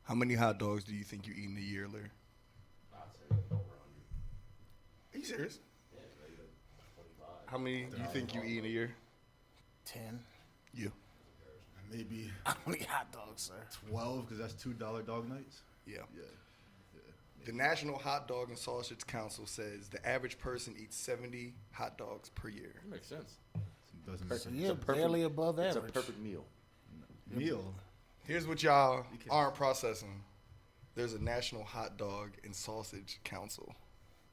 How many hot dogs do you think you eat in a year, Larry? I'd say over 100. Are you serious? Yeah, maybe 25. How many do you think you eat in a year? 10. You. Maybe I don't eat hot dogs, sir. 12 because that's $2 dog nights. Yeah. Yeah. The National Hot Dog and Sausage Council says the average person eats 70 hot dogs per year. That makes sense. Doesn't So you're barely above It's average. a perfect meal. meal. Here's what y'all aren't processing. There's a National Hot Dog and Sausage Council.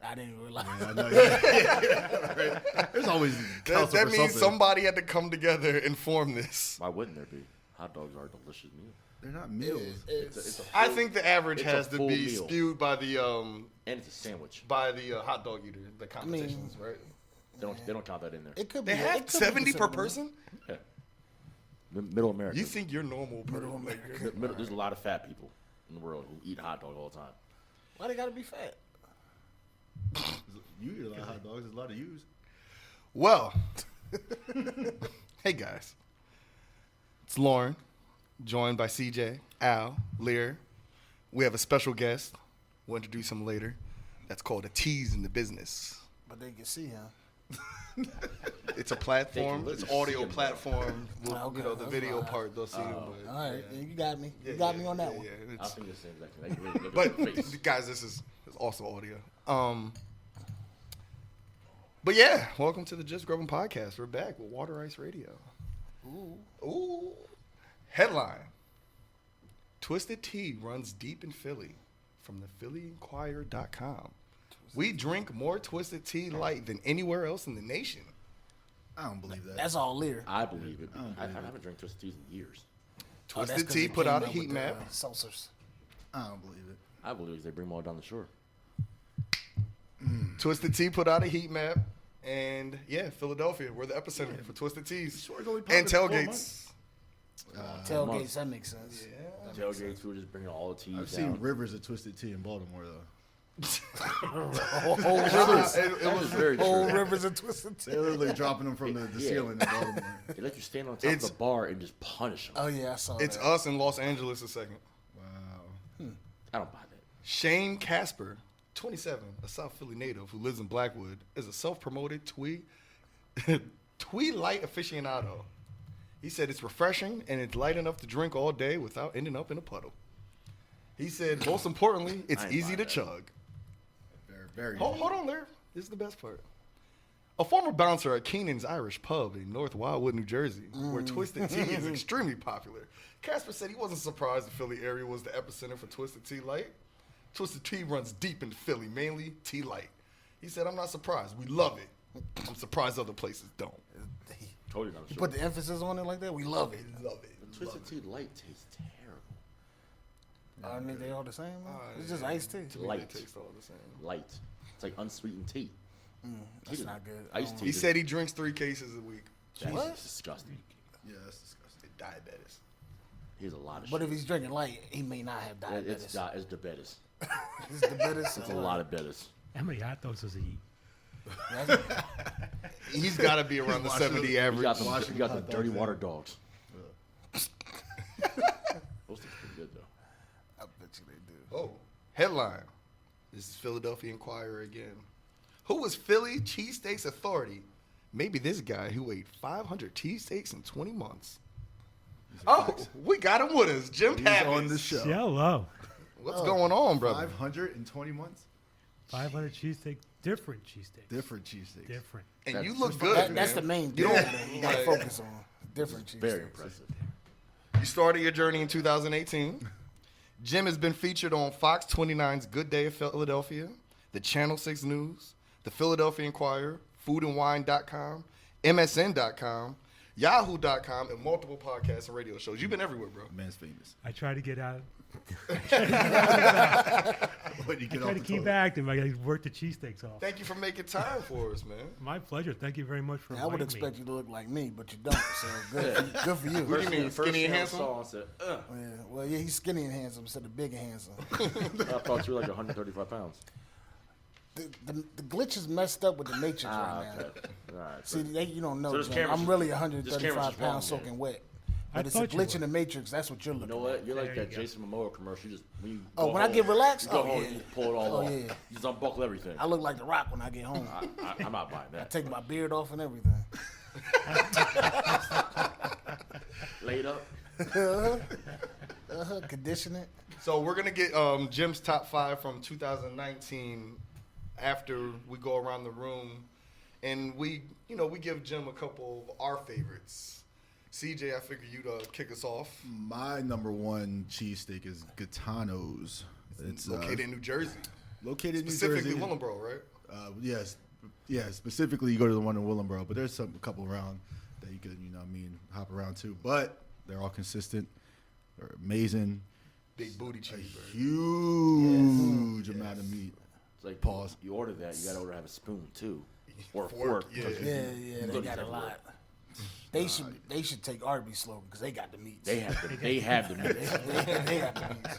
I didn't realize. Yeah, I know. Yeah. Right. There's always That for means something. somebody had to come together and form this. Why wouldn't there be? Hot dogs are a delicious meal. They're not meals. It's a I full- think the average it's a has to full be meal. skewed by the And it's a sandwich. hot dog eater, the competitions, right? They don't count that in there. It could They be. have it could be 70 per considered person? Yeah. Middle America. You think you're normal, Middle person? America. There's a lot of fat people in the world who eat hot dog all the time. Why they gotta be fat? You eat a lot of hot dogs. There's a lot of yous. Well, hey guys, it's Lauren, joined by CJ, Al, Lear. We have a special guest. We'll introduce him later. That's called a tease in the business. But they can see him. It's a platform. They It's can literally audio see him. platform. Well, Okay, you know, the that's video fine. part they'll see him. But, All right, you got me. yeah, You got yeah, me on that yeah, one. yeah, I it's- think the same exact thing. They really look at But the face. guys, this is awesome audio. But yeah, welcome to the Just Grubbin podcast. We're back with Water Ice Radio. Ooh. Headline: Twisted Tea runs deep in Philly, from the PhillyInquirer.com. We drink more Twisted Tea Light than anywhere else in the nation. I don't believe that. That's all Lear. I believe it. don't I believe haven't drank Twisted Teas in years. Oh, that's Twisted 'cause Tea it put came out a with heat the, map. Seltzers. I don't believe it. I believe they bring them all down the shore. Twisted Tea put out a heat map, and yeah, Philadelphia, we're the epicenter for Twisted Teas Shore's only and popular for 4 tailgates. Tailgates, that makes sense. Tailgates, we were just bringing all the teas I've down. seen rivers of Twisted Tea in Baltimore, though. Whole rivers. It was very Whole true. rivers of twisted tea. They're literally dropping them from the Yeah. ceiling in Baltimore. They let you stand on top of the bar and just punish them. Oh yeah, I saw It's that. us in Los Angeles a second. Wow. I don't buy that. Shane Casper, 27, a South Philly native who lives in Blackwood, is a self-promoted Twee light aficionado. He said it's refreshing and it's light enough to drink all day without ending up in a puddle. He said, most importantly, it's I ain't easy buying to that. chug. Very Hold on there. This is the best part. A former bouncer at Keenan's Irish Pub in North Wildwood, New Jersey, where Twisted Tea is extremely popular. Casper said he wasn't surprised the Philly area was the epicenter for Twisted Tea Light. Twisted Tea runs deep in Philly, mainly Tea Light. He said, I'm not surprised. We love it. I'm surprised other places don't. Totally not You sure. put the emphasis on it like that. We love it. Love it. But Twisted Tea Light tastes terrible. I mean, they all the same. Man. It's just iced tea. To me, Light. they taste all the same. Light. It's like unsweetened tea. That's not good. Iced tea. He said he drinks 3 cases a week. That's disgusting. Yeah, that's disgusting. Diabetes. He has a lot of But shit. if he's drinking light, he may not have diabetes. It's diabetes. It's the bitters. It's a lot of bitters. How many hot dogs does he eat? He's got to be around the 70 You average. got the Washington hot dirty dogs water in. dogs. Those taste pretty good though. I bet you they do. Oh, headline. This is Philadelphia Inquirer again. Who was Philly Cheesesteaks Authority? Maybe this guy who ate 500 cheesesteaks in 20 months. Oh, we got him with us. Jim He's Pappas. on the show. Hello. What's going on, brother? 520 months? 500 cheesesteak, different cheesesteaks. Different cheesesteaks. Different. And you That's- look good, That's the man. main You thing. don't- that you gotta like- focus on different cheese. Very impressive. You started your journey in 2018. Jim has been featured on Fox 29's Good Day of Philadelphia, the Channel 6 News, the Philadelphia Inquirer, foodandwine.com, MSN.com, Yahoo.com, and multiple podcasts and radio shows. You've been everywhere, bro. Man's famous. I try to get out. When you I get try off to the keep toilet. active. I work the cheesesteaks off. Thank you for making time for us, man. My pleasure. Thank you very much for I would inviting expect me. you to look like me, but you don't. So good for you. What do you mean, First skinny and thing I handsome? saw, I said, Yeah. Well, yeah, he's skinny and handsome instead of big and handsome. I thought you were like 135 pounds. The glitch is messed up with the matrix right now. Okay. All right. See, you don't know. So this Jim. camera's I'm really just- this camera's 135 just wrong, pounds man. soaking wet. But it's a thought you glitch in were. the matrix. That's what you're You looking know what? at. You're like There you that go. Jason Momoa commercial. You just when you Oh, go when I home, get relaxed? you go Oh, home, yeah. you just pull it all Oh, off. yeah. You just unbuckle everything. I look like The Rock when I get home. I'm not buying I that. take my beard off and everything. Laid up. Condition it. So we're gonna get Jim's top 5 from 2019 after we go around the room, and we give Jim a couple of our favorites. CJ, I figure you'd kick us off. My number one cheesesteak is Gaetano's. It's Located in New Jersey, located in New specifically Jersey. Willingboro, right? Yes. Yeah, specifically you go to the one in Willingboro, but there's a couple around that you could, hop around to. But they're all consistent. They're amazing. Big booty A cheeseburger. huge amount of meat. It's like Pause. You order that, you gotta order have a spoon too, or a Fork, fork. yeah. 'cause Yeah, you they go got a everywhere. lot. They should take Arby's slogan because they got the meats. They have the they have the meat. They got the meats.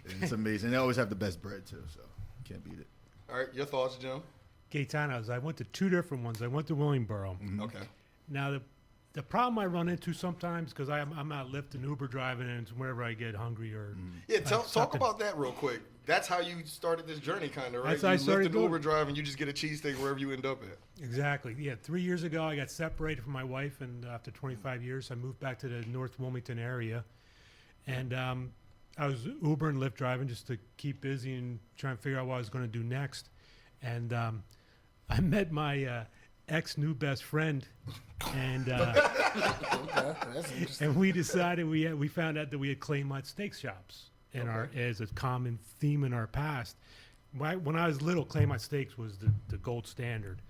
And it's amazing. They always have the best bread too, so can't beat it. All right, your thoughts, Jim? Gaetano's. I went to 2 different ones. I went to Willingboro. Okay. Now, the problem I run into sometimes, because I'm out lifting, Uber driving, and it's whenever I get hungry or Yeah, talk something. about that real quick. That's how you started this journey, kind of, right? That's how I you started lift an doing Uber it. drive and you just get a cheesesteak wherever you end up at. Exactly. Yeah, 3 years ago, I got separated from my wife, and after 25 years, I moved back to the North Wilmington area, and I was Uber and Lyft driving just to keep busy and try and figure out what I was going to do next. And I met my ex-new best friend, and That's interesting. and we decided we found out that we had clay mud steak shops in our as a common theme in our past. When I was little, clay mud steaks was the gold standard,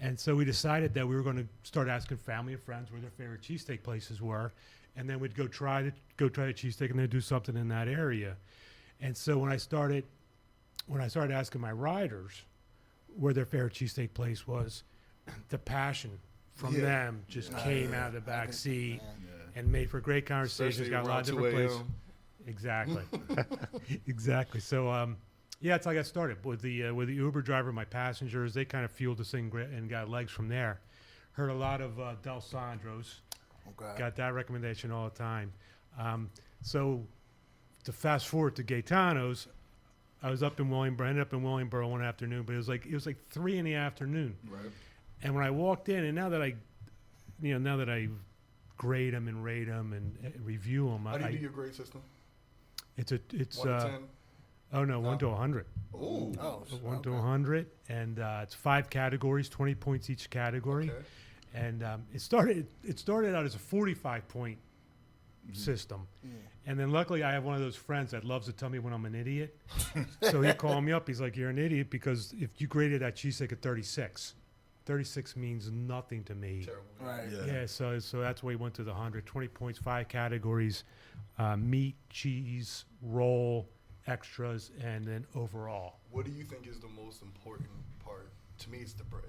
and so we decided that we were going to start asking family and friends where their favorite cheesesteak places were, and then we'd go try the cheesesteak and then do something in that area. And so when I started asking my riders where their favorite cheesesteak place was, the passion from Yeah. them just came out of the back seat and made for great conversations. Especially Got a lot of around different 2 places. a.m. Exactly. Exactly. So, yeah, that's how I got started with the Uber driver, my passengers. They kind of fueled this thing and got legs from there. Heard a lot of Del Sandro's. Okay. Got that recommendation all the time. So, to fast forward to Gaetano's, I was up in Willingboro. Ended up in Willingboro one afternoon, but it was like 3 in the afternoon. Right. And when I walked in, and now that I grade them and rate them and review them, How do you do your grade system? it's 1 to 10? oh no, 1 to 100. Ooh. Oh, 1 to okay. 100, and it's 5 categories, 20 points each category. Okay. And it started out as a 45-point system, and then luckily I have one of those friends that loves to tell me when I'm an idiot. So he called me up. He's like, "You're an idiot because if you graded that cheesesteak at 36, 36 means nothing to me." Terrible. Right. Yeah, so that's why he went to the 100. 20 points, 5 categories: meat, cheese, roll, extras, and then overall. What do you think is the most important part? To me, it's the bread.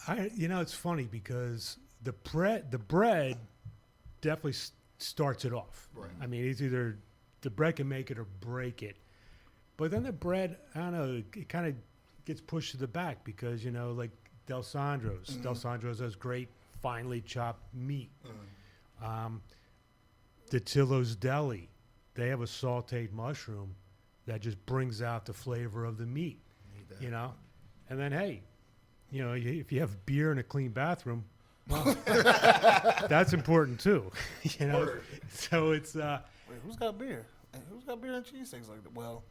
It's funny because the bread definitely starts it off. Right. I mean, it's either the bread can make it or break it. But then the bread, I don't know, it kind of gets pushed to the back because, like Del Sandro's. Mm-hmm. Del Sandro's has great finely chopped meat. The Tillo's Deli, they have a sauteed mushroom that just brings out the flavor of the meat, And then, hey, if you have beer in a clean bathroom, that's important too, Word. So it's Wait, who's got beer? Hey, who's got beer and cheesesteaks like that? Well,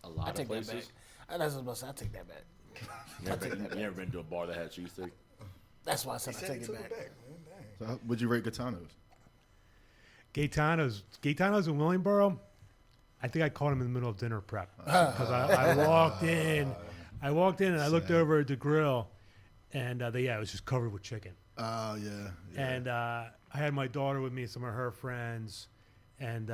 A I lot of take that back. places. That's what I was about to say. I take that back. You never been to a bar that had cheesesteak? That's why I said He I said take he it took back. it back, man. Dang. So how would you rate Gaetano's? Gaetano's in Willingboro. I think I caught him in the middle of dinner prep because I walked in. I walked in and I looked Sad. over at the grill, and it was just covered with chicken. Oh, yeah. And I had my daughter with me and some of her friends, and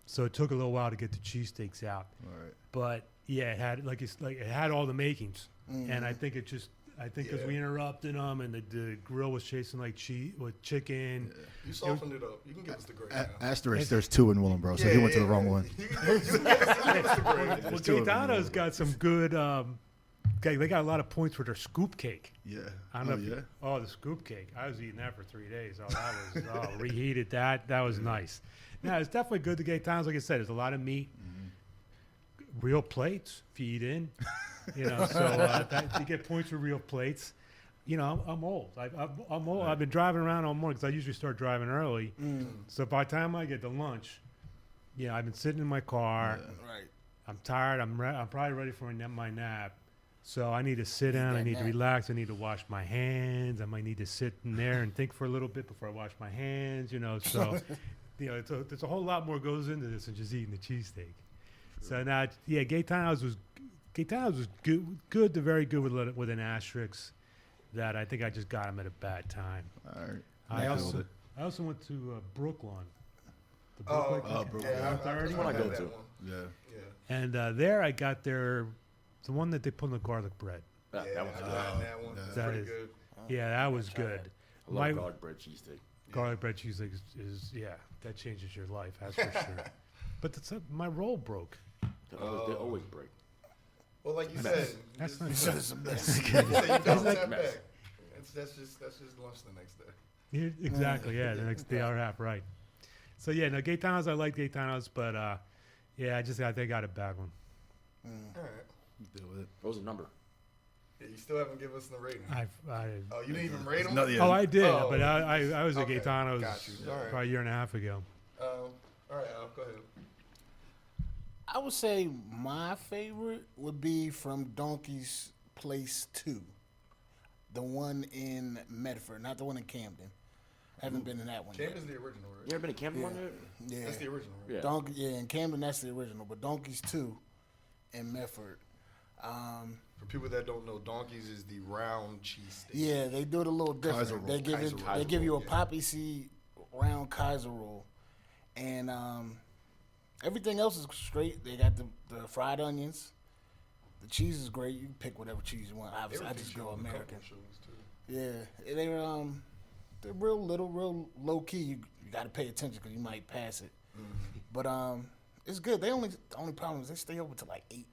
so it took a little while to get the cheesesteaks out. All right. But yeah, it had it had all the makings, and I think because we interrupted them and the grill was chasing like cheese with chicken. You softened it up. You can give us the grade now. Asterisk, there's 2 in Willingboro, so he went to the wrong one. You can give us the grade. Well, Gaetano's got some good they got a lot of points for their scoop cake. Yeah. I don't know. Oh, if yeah. you- oh, the scoop cake. I was eating that for 3 days. Oh, that was reheated. That was nice. Now it's definitely good to get times. Like I said, there's a lot of meat, real plates. Feed in, so you get points for real plates. I'm old. I'm old. I've been driving around all morning because I usually start driving early. So by the time I get to lunch, I've been sitting in my car. Right. I'm tired. I'm probably ready for my nap. So I need to sit down. I that need to nap. relax. I need to wash my hands. I might need to sit in there and think for a little bit before I wash my hands. So, there's a whole lot more goes into this than just eating the cheesesteak. So now, Gaetano's was good to very good with an asterisk. That I think I just got him at a bad time. All right. I Nailed also it. went to Brooklyn. The Oh, Brooklyn. yeah, Brooklyn. I One I had go that to. one. Yeah. Yeah. And there I got the one that they put in the garlic bread. That Yeah, was I good. had that one. Yeah. It's That pretty is- good. Yeah, that was good. I love My- garlic bread cheesesteak. Garlic bread cheesesteak is that changes your life, that's for sure. But my roll broke. They always break. Well, like you said, That's just- not You good. said it's a mess. you said you bounce like that mess. back. That's just lunch the next day. Yeah, exactly. Yeah, the next day hour half, right. So Gaetano's. I like Gaetano's, but I think I got a bad one. All right. Deal with it. What was the number? Yeah, you still haven't given us the rating. I Oh, you didn't even rate them? No, yeah. oh, I did, Oh. but I was at Okay, Gaetano's got you. All right. probably a year and a half ago. All right, Al, go ahead. I would say my favorite would be from Donkey's Place 2. The one in Medford, not the one in Camden. Haven't been in that one Camden's the original, You right? ever been to Camden one yet? yet. Yeah. That's the original, right? Yeah. Donkey, in Camden, that's the original. But Donkey's 2 in Medford. For people that don't know, Donkeys is the round cheese steak. Yeah, they do it a little different. Kaiser roll. They give Kaiser it, roll. they give you a Yeah. poppy seed round Kaiser roll, and everything else is straight. They got the fried onions. The cheese is great. You can pick whatever cheese you want. Obviously, I Everything's just go on the couple American. shows, too. Yeah, they're real low key. You got to pay attention because you might pass it. But it's good. The only problem is they stay open till like 8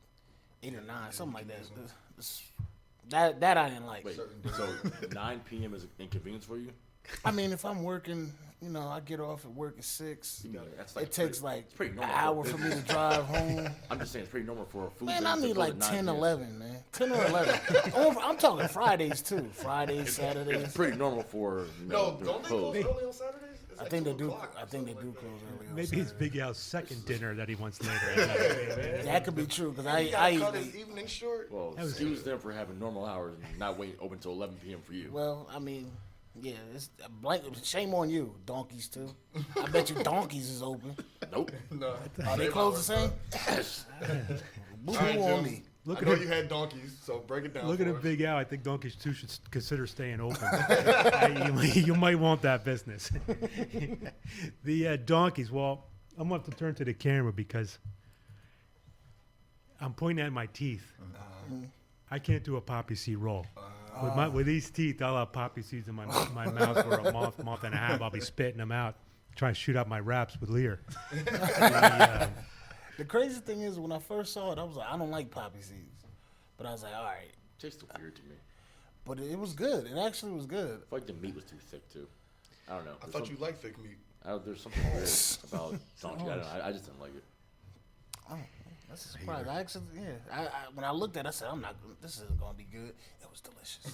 or 9, something like that. That I didn't like. Wait, so 9 p.m. is an inconvenience for you? I mean, if I'm working, I get off at work at 6. That's It takes pretty- like it's pretty an normal hour for- for me to drive home. I'm just saying it's pretty normal for a food. Man, business I to need close like at 9 10, p.m. 11, man. 10 or 11. I'm talking Fridays, too. Fridays, Saturdays. It's pretty normal for No, to don't they close. close early on Saturdays? It's I like think they 2 do. o'clock or I think they something do like close early. on Maybe it's Saturday. Big Al's second dinner that he wants later. That could be true because that. He gotta cut I his evening short. Well, That was excuse them for having normal hours and not waiting open until 11 p.m. for you. well, I mean, yeah, it's shame on you, Donkeys too. I bet you Donkeys is open. Nope. No. Are they close the same? Yes. Boo All right, boo on Jim. me. Look I at know him. you had donkeys, so break it down. Look at for him, us. Big Al. I think Donkeys 2 should consider staying open. You might want that business. The donkeys. Well, I'm gonna have to turn to the camera because I'm pointing at my teeth. I can't do a poppy seed roll. With these teeth, I'll have poppy seeds in my mouth for a month and a half. I'll be spitting them out, trying to shoot out my wraps with Lear. The crazy thing is, when I first saw it, I was like, I don't like poppy seeds, but I was like, all right. Tastes weird to me. But it was good. It actually was good. I feel like the meat was too thick too. I don't know. I thought you liked thick meat. There's something weird about donkey. I don't know. I just didn't like it. Oh, that's a surprise. I actually, yeah. When I looked at it, I said, this isn't going to be good. It was delicious.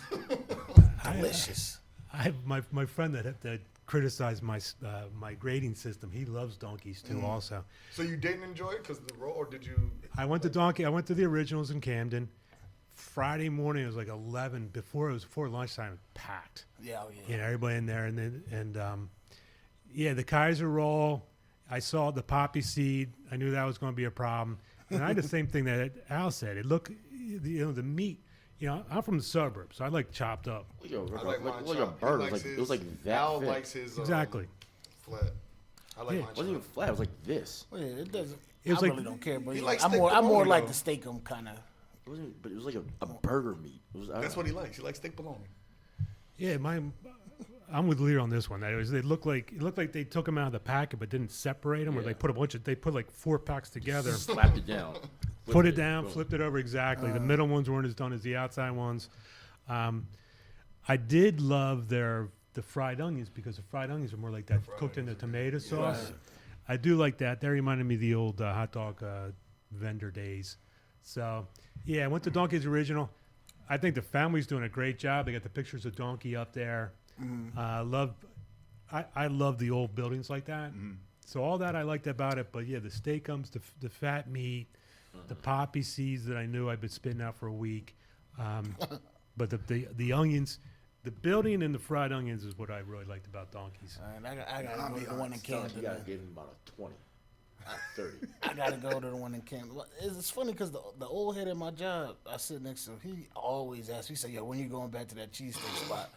Delicious. I have my friend that criticized my grading system. He loves donkeys too. Also, So you didn't enjoy it because of the roll, or did you? I went to the originals in Camden. Friday morning it was like 11. Before lunchtime, it was packed. Yeah, oh, yeah. Everybody in there, the Kaiser roll. I saw the poppy seed. I knew that was going to be a problem. And I had the same thing that Al said. It looked, the meat. I'm from the suburbs, so I like chopped up. Like a, I like mine like a chopped. He burger. likes It was like his- that Al thick. likes his Exactly. flat. I like Yeah. mine It wasn't even chopped. flat. It was like this. Well, yeah, it doesn't. It was I like- really don't care, but He yeah, likes I'm steak more bologna, like though. the steak. I'm kind of. It wasn't, but it was like a burger meat. It was, That's what he likes. He likes steak bologna. Yeah, I'm with Lear on this one. It looked like they took them out of the packet but didn't separate them, or Yeah. they put like 4 packs together. slapped it down. Put it down, flipped it over exactly. The middle ones weren't as done as the outside ones. I did love the fried onions because the fried onions are more like that cooked in the tomato sauce. Right. I do like that. That reminded me of the old hot dog vendor days. So, yeah, I went to Donkey's Original. I think the family's doing a great job. They got the pictures of Donkey up there. I love the old buildings like that. So all that I liked about it. But, yeah, the steakums, the fat meat, the poppy seeds that I knew I'd been spitting out for a week. But the onions, the building and the fried onions is what I really liked about Donkey's. I gotta go to the one in Camden. You gotta give him about a 20, not 30. I gotta go to the one in Camden. It's funny because the old head at my job I sit next to, he always asks. He said, "Yo, when you going back to that cheesesteak spot?"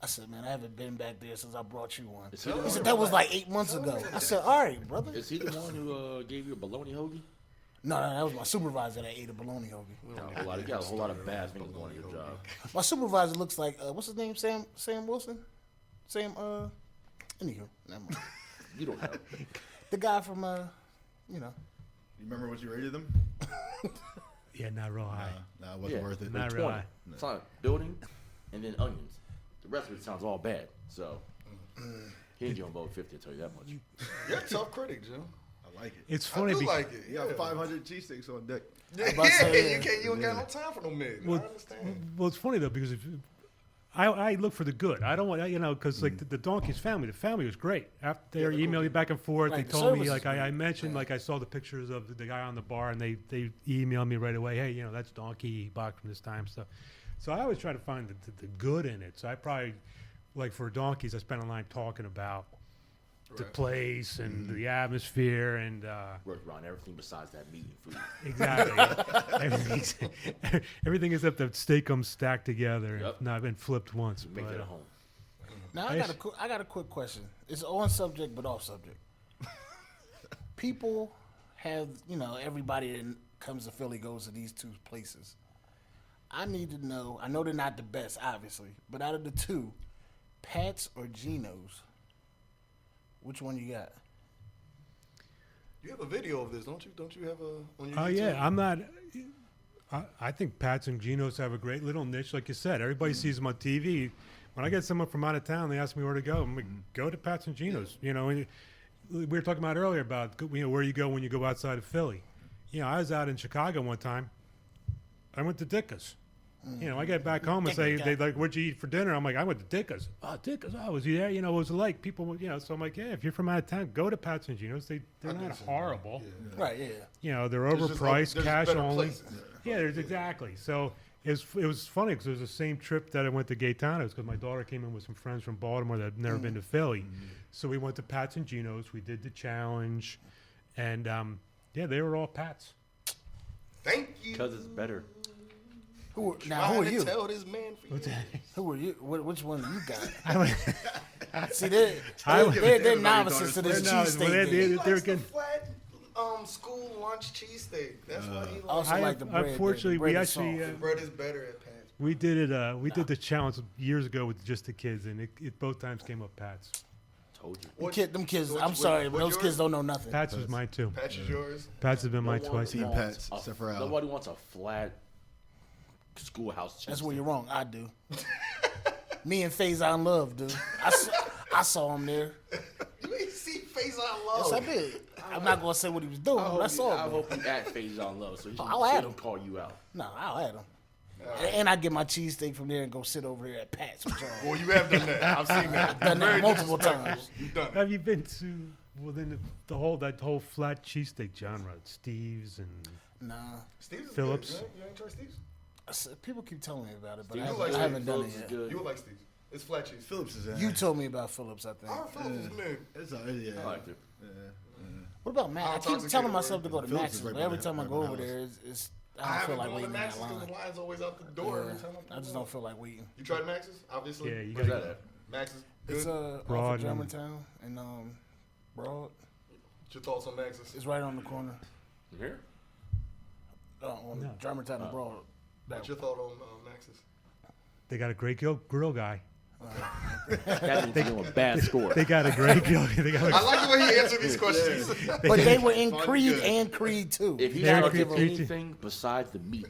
I said, "Man, I haven't been back there since I brought you one." He said, "That was like 8 months ago." I said, "All right, brother." Is he the one who gave you a bologna hoagie? No, that was my supervisor that ate a bologna hoagie. You got a whole lot of bad things going on your job. My supervisor looks like what's his name? Sam Wilson. Anywho, never mind. You don't know. The guy from You remember what you rated them? Yeah, not real high. Nah, it wasn't worth it. Not real high. It's not building and then onions. The rest of it sounds all bad. So he ain't giving about 50, I'll tell you that much. You're a tough critic, Joe. I like it. It's I funny do because like it. You got 500 cheesesteaks on deck. Yeah, about to say, you ain't got no time for no mid. I understand. well, it's funny though because I look for the good. I don't want because like the Donkey's family, the family was great. After they were emailing back and forth, Right, they the told me service like is I mentioned like I saw the pictures of the guy on the bar and they emailed me right away. Hey, that's Donkey. He bought from this time stuff. So I always try to find the good in it. So I probably like for Donkeys, I spent a line talking about the place and the atmosphere and Worked around everything besides that meat and food. exactly everything except the steak comes stacked together Yep. and not been flipped once. Make But, that at home. Now I got a quick question. It's on subject but off subject. People have everybody that comes to Philly goes to these two places. I need to know. I know they're not the best, obviously, but out of the two, Pat's or Geno's, which one you got? You have a video of this, don't you? Don't you have a on your Oh YouTube? yeah, I'm not. I think Pat's and Geno's have a great little niche, like you said. Everybody sees them on TV. When I get someone from out of town, they ask me where to go. I'm like, go to Pat's and Geno's. And we were talking about earlier about where you go when you go outside of Philly. I was out in Chicago one time. I went to Dicka's. I get back home and say, they like, what'd you eat for dinner? I'm like, I went to Dicka's. Oh, Dicka's. Oh, was you there? What was it like? People, so I'm like, yeah, if you're from out of town, go to Pat's and Geno's. They're not horrible. Right, yeah. They're There's just overpriced, there's cash better only. places. Yeah, there's exactly. So it was funny because it was the same trip that I went to Gaetano's because my daughter came in with some friends from Baltimore that had never been to Philly. So we went to Pat's and Geno's. We did the challenge. And, they were all Pat's. Thank you. Because it's better. Who are Trying to you? tell this man for you. Who are you? Which one you got? I went- See, they're everybody novices to this They're novices, but cheesesteak. they- game. He they're likes the good. flat school lunch cheesesteak. That's why he likes Also I- like the bread. unfortunately, the bread we is actually, soft. the bread is better at Pat's. we did it. We did the challenge years ago with just the kids, and it both times came up Pat's. Told you. Them kids. So I'm what- sorry, but what those yours? kids don't know nothing. Pat's was mine too. Pat's is yours. Pat's has been mine No one twice. Team wants Pats, a- except for Al. Nobody wants a flat schoolhouse cheesesteak. That's where you're wrong. I do. Me and Faison Love, dude. I saw him there. You ain't see face on Yes, low. I did. I'm not gonna say what he was doing, but I saw I him. hope you at Phase on Love so he I'll add can him. call you out. No, I'll add him. And I get my cheesesteak from there and go sit over here at Pat's. With y'all. Well, you have done that. I've seen that. Done that Very multiple disrespectful. times. You've done it. Have you been to that whole flat cheesesteak genre? Steve's and Nah. Steve's is Phillips. Good. You ain't tried Steve's? People keep telling me about it, but Steve's I is haven't, good. I haven't done it Phillips is yet. good. You would like Steve's. It's flat cheese. Phillips is in. You told me about Phillips, I think. Our Phillips is mid. It's I liked it. What about Max? I keep Intoxicated, telling myself to go to Phillips Max's, is right but every by time I the go over house. there, it's I I don't feel haven't like gone to waiting in that Max's because line. the line's always out the door every time I just don't feel like waiting. You tried Max's, obviously? yeah, you Where's got that at? Max's, good? It's Broad off and- of Germantown and Broad. What's your thoughts on Max's? It's right on the corner. From here? On No. Germantown and Broad. What's your thought on Max's? They got a great grill guy. That means you're a bad score. They got a great deal. They got I a, like the way he answered these questions. But they were in Fun Creed good. and Creed 2. If he's They're not good give too. anything besides the meat,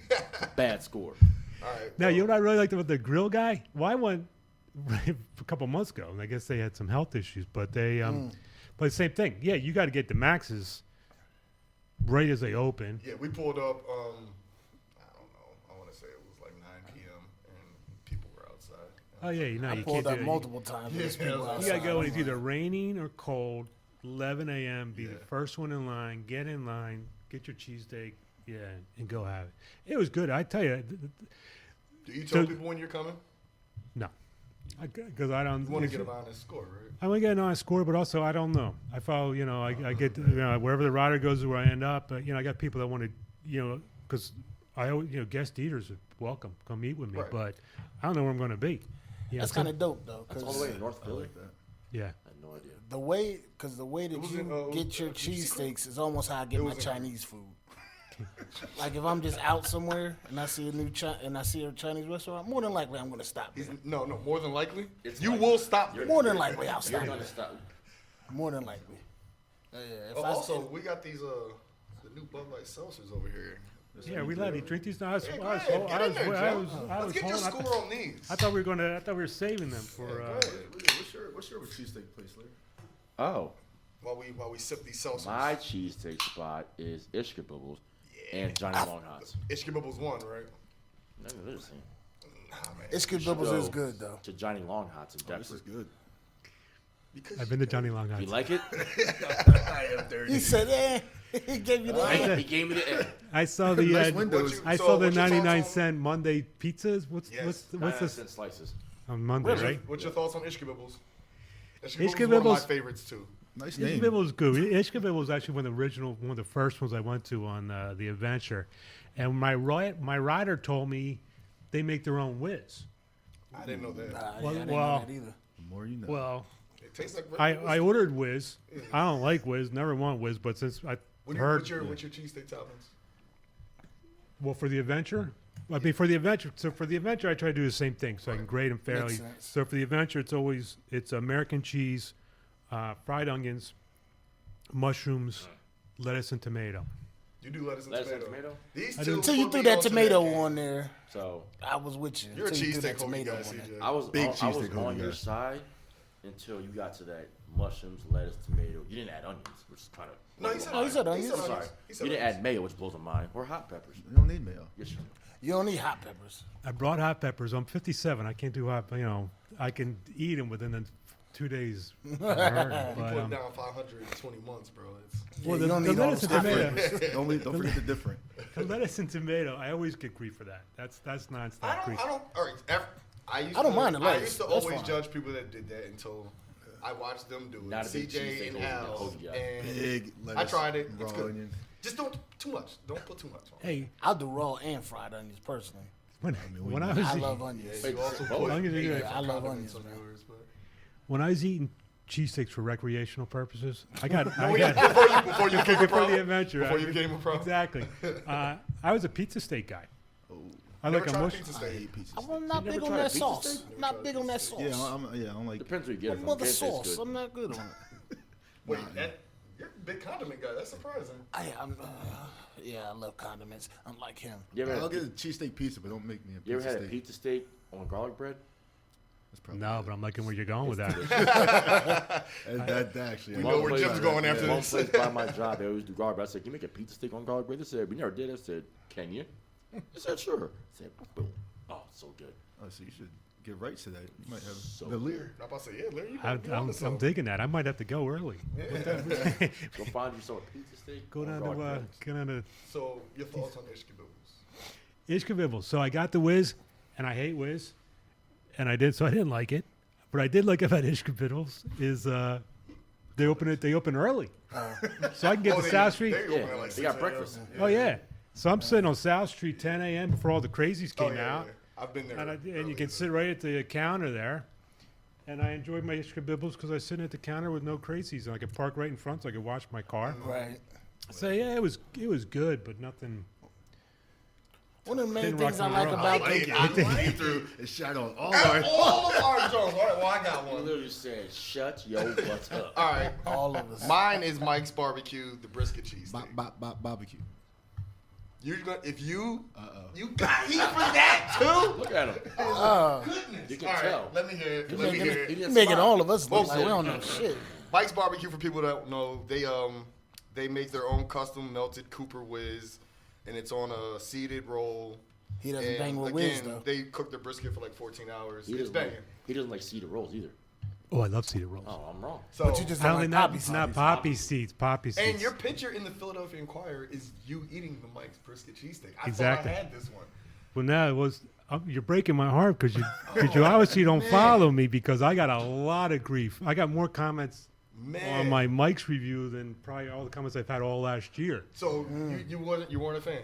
bad score. All right. now, you know what I really liked about the grill guy? Well, I went a couple months ago, and I guess they had some health issues, but they, but same thing. Yeah, you got to get the maxes right as they open. Yeah, we pulled up. I don't know. I want to say it was like 9 p.m. and people were outside. Oh yeah, you know I you pulled can't up do it. multiple times. Yeah, There's people you You outside. gotta go when it's either raining or cold. 11 a.m. Be the Yeah. first one in line. Get in line. Get your cheesesteak. Yeah, and go have it. It was good. I tell you, Do you tell So- people when you're coming? no, because I don't. You want to get around this score, right? I want to get an honest score, but also I don't know. I follow. You know, I get wherever the rider goes is where I end up. But I got people that want to. Because I always guest eaters are welcome. Come eat with me. Right. But I don't know where I'm going to be. That's kind of dope, though. That's all the way in North Philly. Yeah. I had no idea. The way that was you in, get your cheesesteaks is almost how I get It my was in- Chinese food. Like if I'm just out somewhere and I see a Chinese restaurant, more than likely I'm gonna stop there. No, more than likely. It's You like- will stop. You're- More than likely I'll You're stop gonna there. stop. More than likely. Yeah. If Oh, I also, we got these the new Bud Light seltzers over here. Yeah, we let you drink these. No, I was, Hey, I go was, ahead, get I in was, there, I Joe. was, I Let's was get your holding- I score on these. thought we were going to. I thought we were saving them for. Go ahead. What's your cheesesteak place, Larry? Oh, While we sip these seltzers. my cheesesteak spot is Ishkabibbles and Johnny Long Hots. Ishkabibbles won, right? No, they're the same. Nah, man. Ishka Bibbles is good though. To Johnny Long Hots in This is Deptford. good. Because I've been to Johnny Long You Hots. like it? I am dirty. He said, he gave you that. He gave me the. I saw the. Nice windows. What you- I so saw the what's your thoughts 99-cent Monday pizzas. What's Yes. what's this Cent slices. on Monday, Really? right? What's your thoughts on Ishkabibbles? Ishkabibbles is one of Ishkabibbles- my favorites too. Nice name. Ishkabibble was good. Ishkabibble was actually one of the first ones I went to on the adventure, and my rider told me they make their own whiz. I didn't know that. Nah, Well- I didn't know well- that either. The more you know. Well, It tastes like. I ordered whiz. I don't like whiz. Never want whiz, but since I heard What's your cheesesteak toppings? well for the adventure. I mean, for the adventure. So for the adventure, I try to do the same thing, so I can grade them fairly. sense. So for the adventure, it's American cheese, fried onions, mushrooms, lettuce, and tomato. You do lettuce and Lettuce and tomato. tomato? These I two. do. Until you put threw me that onto tomato game. on there, So I was with you. You're a Until you threw that cheesesteak homie tomato guy, on there. CJ. I was Big I was cheesesteak on homie your guy. side until you got to that mushrooms, lettuce, tomato. You didn't add onions, which is kind of. No, he said No, he said onions. onions. Sorry, He said you didn't onions. add mayo, which blows my mind, or hot peppers. You don't need mayo. Yes, you do. You don't need hot peppers. I brought hot peppers. I'm 57. I can't do hot. I can eat them within the 2 days. You But, put down 520 months, bro. It's well, you don't the need all lettuce those and hot tomato. Don't forget the different. The lettuce and tomato. I always get grief for that. That's nonstop grief. I don't. All right. I don't mind the I lettuce. used to That's always fine. judge people that did that until I watched them do it. Not a big CJ cheesesteak and over Al. Kobe job. And Big lettuce. I tried it. It's raw good. onion. Just don't too much. Don't put too much on. Hey, I'll do raw and fried onions personally. when I was I love onions. You also both. put Onions are good. different I love condiments onions, on man. yours, but- when I was eating cheesesteaks for recreational purposes, I got before you became a before pro. the adventure. Before you became a pro. Exactly. I was a pizza steak guy. I Never like a tried mush. pizza I steak. hate pizza. I'm not You big never on tried that pizza sauce. steak? Not big on that sauce. Yeah, I don't like. Depends where you get it I'm from. mother Kansas is sauce. good. I'm not good on it. Wait, you're a big condiment guy. That's surprising. Yeah, I love condiments. Unlike him. You ever, I'll had, get a cheesesteak pizza, but don't make me a you ever pizza had a steak. pizza steak on garlic bread? That's probably No, good. but I'm liking where you're going with that. That actually. We know where Jim's going after One this. place by my job, they always do garlic bread. I said, "Can you make a pizza steak on garlic bread?" They said, "We never did." I said, "Can you?" I said, "Sure." I said, "Boom." Oh, so good. Oh, so you should get right to that. You might have So the leer. I'm about to say, yeah, Larry, you I'm, might be on I'm, to I'm something. digging that. I might have to go early. Go find yourself a pizza steak. Go on down garlic to bread. go down to So, your thoughts on Ishkabibbles? Ishkabibble. So I got the whiz, and I hate whiz, and I didn't like it. But I did like about Ishkabibbles is they open early, so I can get to South Street. They open Yeah, at like they got 6 a.m. breakfast. Oh yeah, so I'm sitting on South Street 10 a.m. before all the crazies Oh, came yeah, out, yeah. I've been there. and you early, can sit right at the counter there. And I enjoyed my Ishkabibbles because I sit at the counter with no crazies, and I could park right in front, so I could watch my car. Right. So yeah, it was good, but nothing. One of the main Didn't things I rock like and roll. about I the like it. through and shot on all All our. of our Jones. All right, well, I got You one. literally said, "Shut your butt up." All right. all of us. Mine is Mike's Barbecue, the brisket cheesesteak. Barbecue. You're gonna, if you got heat for that too? Look at him. Goodness. You can All right, tell. let me hear it. He Let me making hear it- it. he You making smile. all of us look Both like we said- don't know shit. Mike's Barbecue, for people that don't know, they make their own custom melted Cooper Whiz, and it's on a seeded roll. He doesn't And bang with again, whiz though. they cook their brisket for like 14 hours. He It's doesn't banging. like, he doesn't like cedar rolls either. Oh, I love cedar rolls. Oh, I'm wrong. So, But you just I don't don't like think poppy not seeds. poppy seeds. Poppy seeds. and your picture in the Philadelphia Inquirer is you eating the Mike's brisket cheesesteak. I Exactly. thought I had this one. Well, now it was. You're breaking my heart because you obviously don't follow me because I got a lot of grief. I got more comments Man. on my Mike's review than probably all the comments I've had all last year. So you weren't a fan.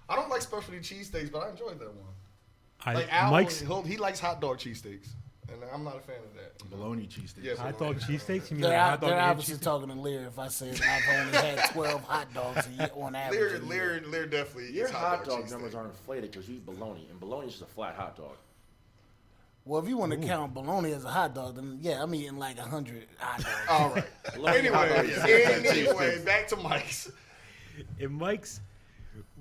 I don't like specialty cheesesteaks, but I enjoyed that one. Like Al, Mike's. he likes hot dog cheesesteaks, and I'm not a fan of that. Bologna cheesesteak. Yeah, Hot dog cheesesteaks. You mean They're, like hot dog they're and obviously cheesesteak? talking to Lear if I said I've only had 12 hot dogs a year on average. Lear definitely Your eats hot dog cheesesteak. numbers are inflated because you eat bologna, and bologna is just a flat hot dog. Well, if you want to count bologna as a hot dog, then yeah, I'm eating like 100 hot dogs. All right. Bologna hot dog is Anyway, cheesesteaks. back to Mike's. And Mike's,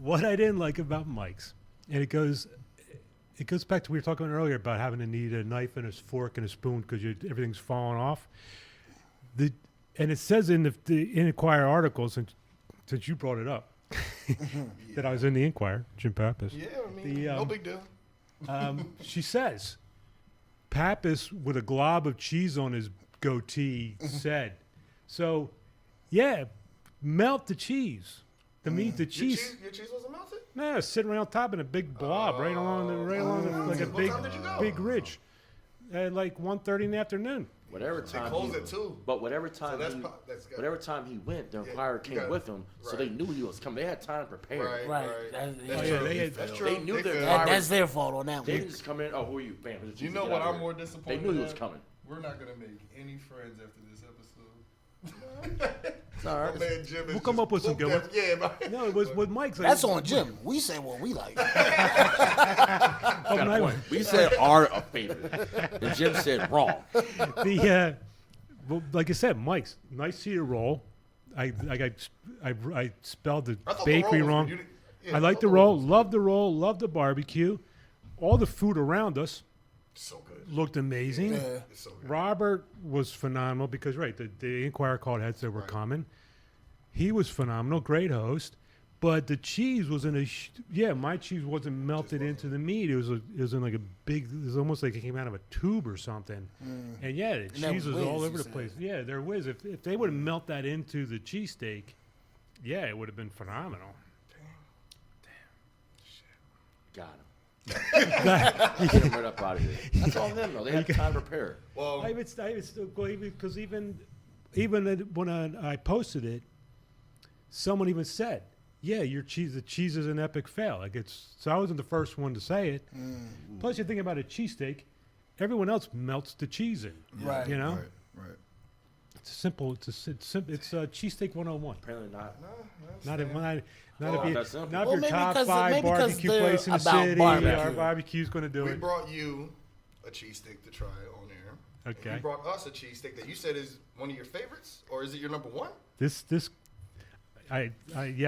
what I didn't like about Mike's, and it goes back to we were talking earlier about having to need a knife and a fork and a spoon because everything's falling off. And it says in the Inquirer article, since you brought it up, that I was in the Inquirer, Jim Pappas. Yeah, I mean, no big deal. She says, Pappas with a glob of cheese on his goatee said, so, yeah, melt the cheese. The meat, the cheese. Your cheese wasn't melted? No, sitting right on top in a big blob, right along the like a What big, time did you go? big ridge, at like 1:30 in the afternoon. Whatever They time closed he, at 2. but whatever time that's he, that's good. whatever time he went, the Inquirer you came gotta- with him, so right. they knew he was coming. They had time to prepare. Right, Right. right. That- That's yeah, true. they had- That's true. They knew They their failed. Inquirer- That's their fault on that They one. didn't just come in. Oh, who are you? Bam. here's the You cheese, know get what out I'm here. more disappointed They knew he was at? coming. We're not going to make any friends after this episode. It's all right. My man Jim is We'll come just up with some good pooped ones. that- Yeah, No, it was with Mike's. That's on Jim. We say what we like. Got a point. We said are a favorite, and Jim said wrong. Well, like I said, Mike's nice cedar roll. I spelled the I thought the bakery roll was- wrong. you didn't- yeah, I like thought the roll, love the barbecue. All the food around us So good. looked amazing. Yeah. It's so good. Robert was phenomenal because the Inquirer called heads that were coming. He was phenomenal, great host. But the cheese was my cheese wasn't melted into the meat. It was in like a big. It was almost like it came out of a tube or something. And yeah, the that cheese was whiz, all you over the said. place. Yeah, there was. If they would have melt that into the cheesesteak, yeah, it would have been phenomenal. Got him. Get him right up out of here. That's all them though. They had time to prepare. Well, Because even when I posted it, someone even said, "Yeah, the cheese is an epic fail." Like so I wasn't the first one to say it. Plus, you think about a cheesesteak, everyone else melts the cheese in. Right. You know, Right. it's simple. It's cheesesteak 101. Apparently not. Not if Oh, you that's simple. not Well, if your maybe top 'cause- 5 maybe 'cause barbecue they're place in the about city. barbecue. Our barbecue's going to do we it. brought you a cheesesteak to try on air. And Okay. you brought us a cheesesteak that you said is one of your favorites, or is it your number one? Yes, I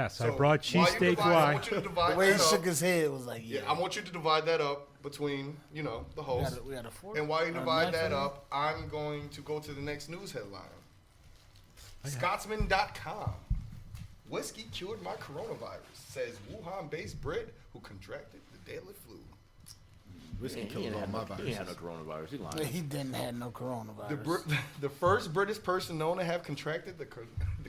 So brought while you cheesesteak. divide- I Why? want you to divide The way he that shook up. his head was like, Yeah, yeah. I want you to divide that up between, the we host. had a fork. And while you or a divide knife that or up, I'm going to go to the next news headline. Scotsman.com. Whiskey cured my coronavirus, says Wuhan-based Brit who contracted the deadly flu. Whiskey He killed ain't all had my no, he ain't had no viruses. coronavirus. He anything. lying. He didn't have no coronavirus. The first British person known to have contracted the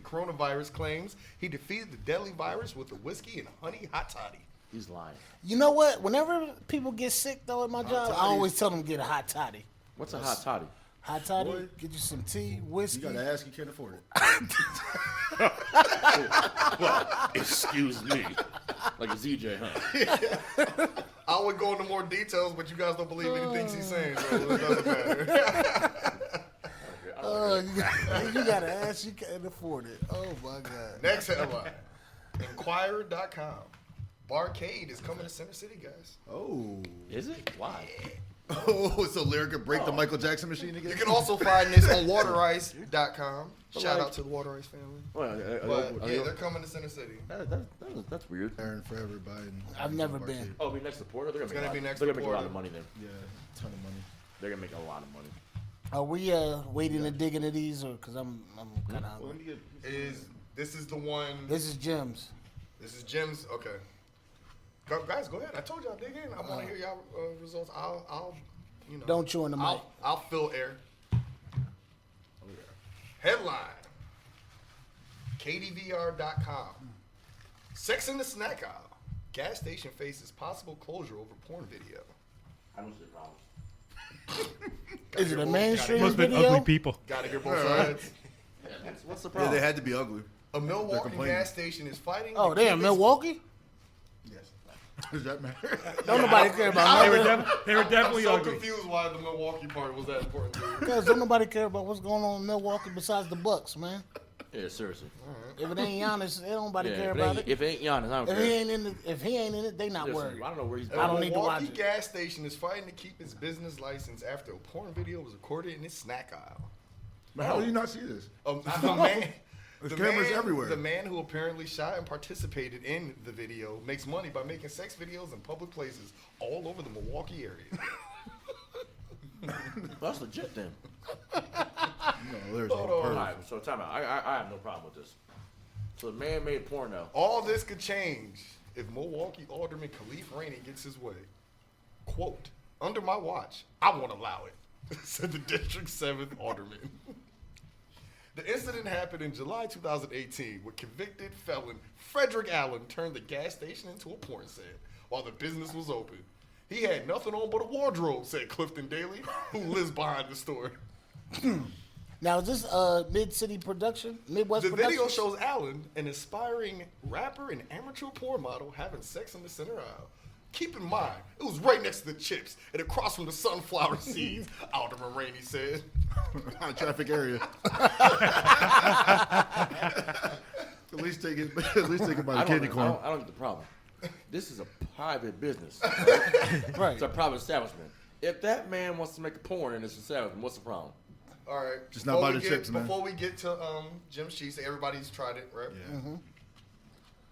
coronavirus claims he defeated the deadly virus with a whiskey and honey hot toddy. He's lying. You know what? Whenever people get sick though at my job, I toddies. always tell them to get a hot toddy. What's a hot toddy? Hot toddy, Boy. get you some tea, You whiskey. gotta ask, you can't afford it. Excuse me. Like a ZJ, huh? I would go into more details, but you guys don't believe anything she's saying, so it doesn't matter. You gotta ask, you can't afford it. Oh my god. Next headline. Inquirer.com. Barcade is coming to Center City, guys. Oh. Is it? Why? Oh, so Lyric could break the Michael Jackson machine again? You can also find this on waterice.com. Shout out to the Water Ice family. Well, But yeah, they're coming to Center City. that's weird. Aaron forever buying. I've never been. Oh, be next to Porter. They're It's gonna be next They're to gonna make a lot Porter. of money then. Yeah, ton of money. They're gonna make a lot of money. Are we waiting to dig into these, or because I'm kind of hungry? This is the one. This is Jim's. This is Jim's. Okay. Guys, go ahead. I told y'all dig in. I want to hear y'all results. I'll you know. Don't chew in the mic. I'll fill air. Headline. KDVR.com. Sex in the snack aisle. Gas station faces possible closure over porn video. I don't see problems. Is it a mainstream Must have been video? ugly people. Gotta hear both sides. What's the Yeah, problem? they had to be ugly. A Milwaukee complaining. gas station is fighting. Oh, to they in keep its- Milwaukee? Yes. Does that matter? Don't nobody care about They were, nothing. they were I'm definitely so ugly. confused why the Milwaukee part was that important to you. Because don't nobody care about what's going on in Milwaukee besides the Bucks, man. Yeah, seriously. If it ain't Giannis, they don't nobody Yeah, care if about it it. ain't Giannis, I don't If care. he ain't in it, they not Listen, worried. I don't know where he's. I don't A need to watch Milwaukee it. gas station is fighting to keep its business license after a porn video was recorded in its snack aisle. But how do you not see this? The man, There's cameras everywhere. The man who apparently shot and participated in the video makes money by making sex videos in public places all over the Milwaukee area. That's legit then. No, there's Hold no on. All perv. right, so time out. I have no problem with this. So the man made porno. All this could change if Milwaukee Alderman Khalif Rainey gets his way. Quote, under my watch, I won't allow it, said the District 7th Alderman. The incident happened in July 2018 when convicted felon Frederick Allen turned the gas station into a porn set while the business was open. He had nothing on but a wardrobe, said Clifton Daly, who lives behind the store. Now, is this mid-city production? Midwest The production? video shows Allen, an aspiring rapper and amateur porn model, having sex in the center aisle. Keep in mind, it was right next to the chips and across from the sunflower seeds, Alderman Rainey said. High traffic area. At least take it by I the don't, candy I, corn. don't, I don't get the problem. This is a private business. Right. It's a private establishment. If that man wants to make a porn in this establishment, what's the problem? All right. Just not before buy we the chips, man. Before we get to Jim's Cheese, everybody's tried it, right? Yeah.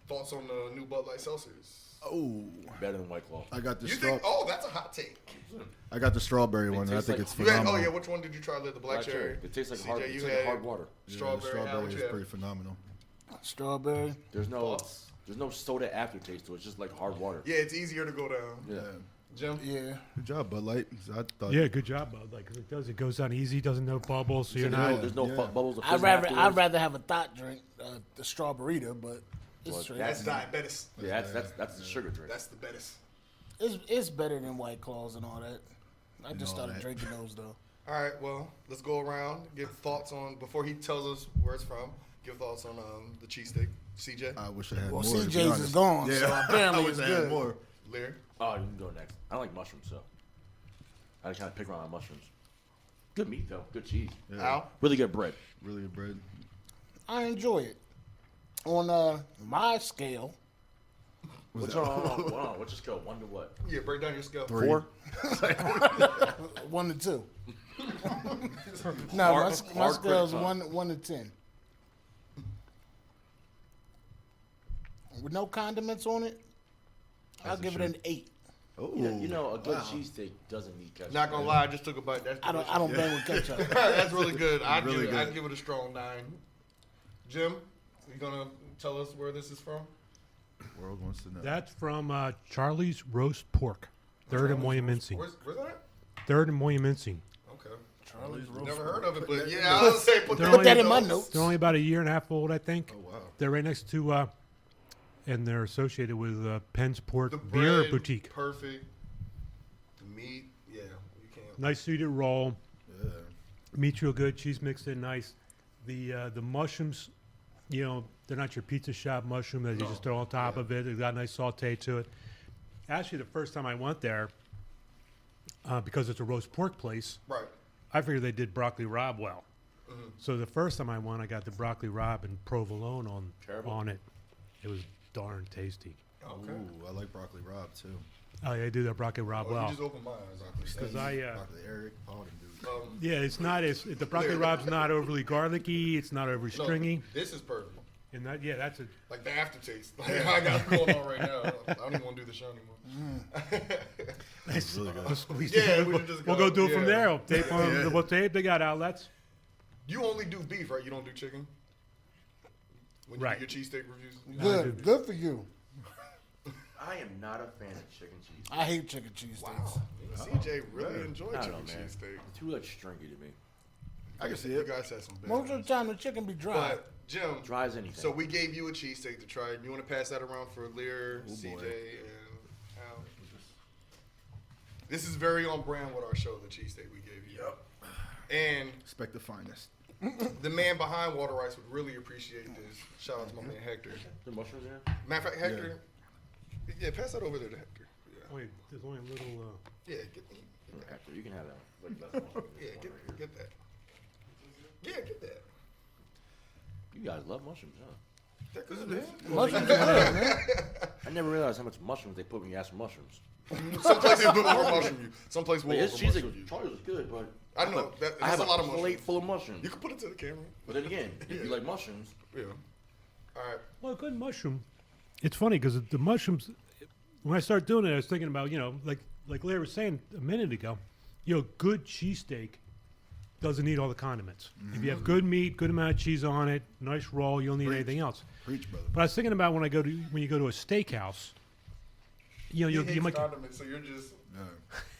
Thoughts on the new Bud Light Seltzers? Oh, Better than White Claw. I got the You straw. think? Oh, that's a hot take. I got the strawberry one. And I tastes think like- it's You had, phenomenal. oh yeah, which one did you try? The black cherry. It tastes like CJ, hard. you It's like had hard water. Yeah, the Strawberry. Al, strawberry what is you have? pretty phenomenal. Strawberry. There's no Thoughts? soda aftertaste to it. It's just like hard water. Yeah, it's easier to go down. Yeah. Jim. Yeah. Good job, Bud Light. I thought. Yeah, good job, Bud. Like 'cause it does, it goes down easy. Doesn't no bubbles, so you're not. There's no yeah. bubbles. Of I'd fizzing rather afterwards. have a thought drink, the strawberryta, but it's Well, straight. That's diabetes. Yeah, that's the sugar drink. That's the best. It's better than White Claws and all that. I just all started that. drinking those though. All right, well, let's go around. Give thoughts on before he tells us where it's from. Give thoughts on the cheesesteak. CJ, I wish I had Well, more. to be CJ's is honest. gone, Yeah. so apparently I wish it's I had good. more. Lear. Oh, you can go next. I like mushrooms, so I kind of pick around on mushrooms. Good meat though. Good cheese. Yeah. Al. Really good bread. Really good bread. I enjoy it. On my scale, What's on? What's your scale? 1 to what? Yeah, break down your scale. 3. 4. 1 to 2. No, my hard scale is critic, 1 to 10. With no condiments on it, I'll As it give it should. an 8. Oh, You know, a good cheesesteak doesn't need ketchup. Not gonna lie, I just took a bite. That's I don't bang with ketchup. That's really good. I'd Really give it, I'd good. give it a strong 9. Jim, you gonna tell us where this is from? World wants to know. That's from Charlie's Roast Pork, 3rd and Moyamincing. Where's that at? 3rd and Moyamincing. Okay. Charlie's roast. Never heard of it, but yeah, I was say put They're that, only- that in my notes. They're only about a year and a half old, I think. Oh wow. They're right next to, and they're associated with Pennsport The Beer bread, Boutique. Perfect. The meat, yeah, you can't. Nice seeded roll. Yeah. Meat's real good. Cheese mixed in nice. The mushrooms, you know, they're not your pizza shop mushroom that you just throw on top of it. They've got a nice saute to it. Actually, the first time I went there, because it's a roast pork place, Right. I figured they did broccoli rabe well. So the first time I went, I got the broccoli rabe and provolone on Terrible. on it. It was darn tasty. Okay. Ooh, I like broccoli Rob too. Oh yeah, I do that broccoli Rob You well. just opened my eyes. Because Broccoli Eric, all them dudes. yeah, it's not as the broccoli Rob's not overly garlicky. It's not overly stringy. This is perfect. And that that's a Like the aftertaste. Like I got it going on right now. I don't even want to do the show anymore. It's really good. Yeah, we'll go do it from yeah. there. We'll tape on Yeah. we'll tape. They got outlets. You only do beef, right? You don't do chicken? When you Right. do your cheesesteak reviews? Good. Good for you. I am not a fan of chicken cheese. I hate chicken cheese steaks. Wow. CJ really enjoyed I chicken don't know, man. cheesesteak. It's too like stringy to me. I can see You it. guys had some bad Most of ones. the time, the chicken be dry. But, Jim, Dry as anything. so we gave you a cheesesteak to try. You want to pass that around for Lear, Oh, CJ, boy. and Al? This is very on brand with our show, the cheesesteak we gave you. Yep. And Expect the finest. the man behind Water Rice would really appreciate this. Shout out to my man Hector. The mushrooms in there? Matter of fact, Hector, yeah, pass that over there to Hector. Yeah, Wait, there's only a little. yeah, get After you can have that. Like, that's mushroom. yeah, get that. Yeah, get that. You guys love mushrooms, huh? That good, man. Mushrooms are good, man. I never realized how much mushrooms they put when you ask for mushrooms. Some places will over mushroom you. Some places will Like, over his mushroom you. cheesesteak, Charlie's was good, but I know, but that- I that's have a lot of plate mushrooms. full of mushrooms. You can put it to the camera. But then again, if you like mushrooms, Yeah. All right. Well, a good mushroom. It's funny because the mushrooms. When I started doing it, I was thinking about like Larry was saying a minute ago. Good cheesesteak doesn't need all the condiments. If you have good meat, good amount of cheese on it, nice roll, you don't need Preach. anything else. Preach, brother. But I was thinking about when you go to a steakhouse. You You might. condiments, so you're just Yeah.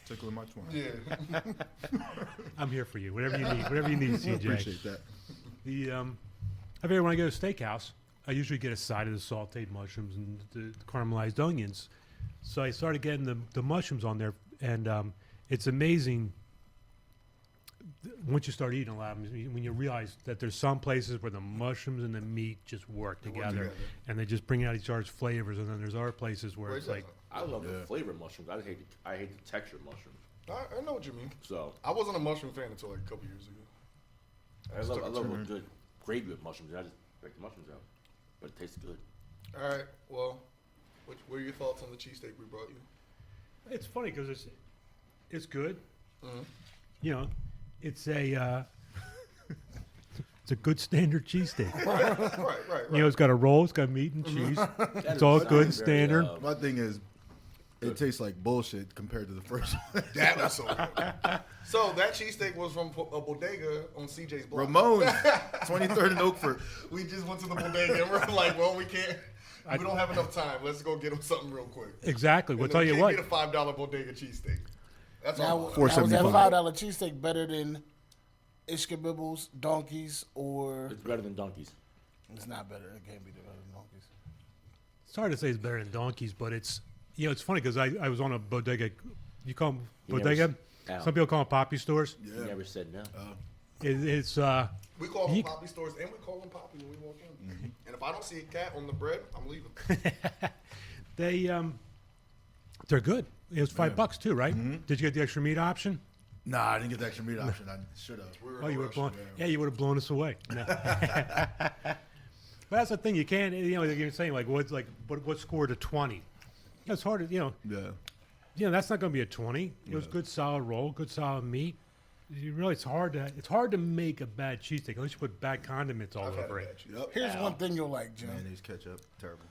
Tickling my twine. yeah. I'm here for you. Whatever you need. Whatever you need, CJ. Appreciate that. I figure when I go to a steakhouse, I usually get a side of the sautéed mushrooms and the caramelized onions. So I started getting the mushrooms on there, and it's amazing once you start eating a lot of them, when you realize that there's some places where the mushrooms and the meat just work together, together. and they just bring out each other's flavors, and then there's other places where it's like, I love Yeah. the flavor of mushrooms. I hate the texture of mushrooms. I know what you mean. So I wasn't a mushroom fan until like a couple years ago. I love a turn. good gravy with mushrooms. I just break the mushrooms out, but it tastes good. All right. Well, what are your thoughts on the cheesesteak we brought you? it's funny because it's good. Mhm. It's a it's a good standard cheesesteak. Right. It's got a roll, it's got meat and cheese. It's all good and standard. My thing is, it tastes like bullshit compared to the first one. That was so good. So that cheesesteak was from a bodega on CJ's block. Ramon, 23rd and Oakford. We just went to the bodega and we're like, well, we can't. We don't have enough time. Let's go get him something real quick. Exactly. We'll And tell then you gave what. me the $5 bodega cheesesteak. That's Now, all. now was that $4.75. $5 cheesesteak better than Ishkabibbles, Donkeys, or It's better than donkeys. it's not better? It can't be better than Donkeys. It's hard to say it's better than donkeys, but it's it's funny because I was on a bodega. You call them You never bodega? Al. Some people call them poppy stores. He never said no. It's We call them You- poppy stores and we call them poppy when we walk in. And if I don't see a cat on the bread, I'm leaving. they're good. It was $5 too, right? Did you get the extra meat option? Nah, I didn't get the extra meat option. I should have. We were in Oh, a you would rush. have blown. Yeah, you would have blown us away. No. But that's the thing. You can't. Like you're saying, like what scored a 20? It's hard to Yeah. that's not going to be a 20. It was good, solid roll, good, solid meat. It's hard to make a bad cheesesteak unless you put bad condiments all I've had over a it. bad cheese. Yep. Here's one thing you'll like, Jim. Mayonnaise, ketchup, terrible.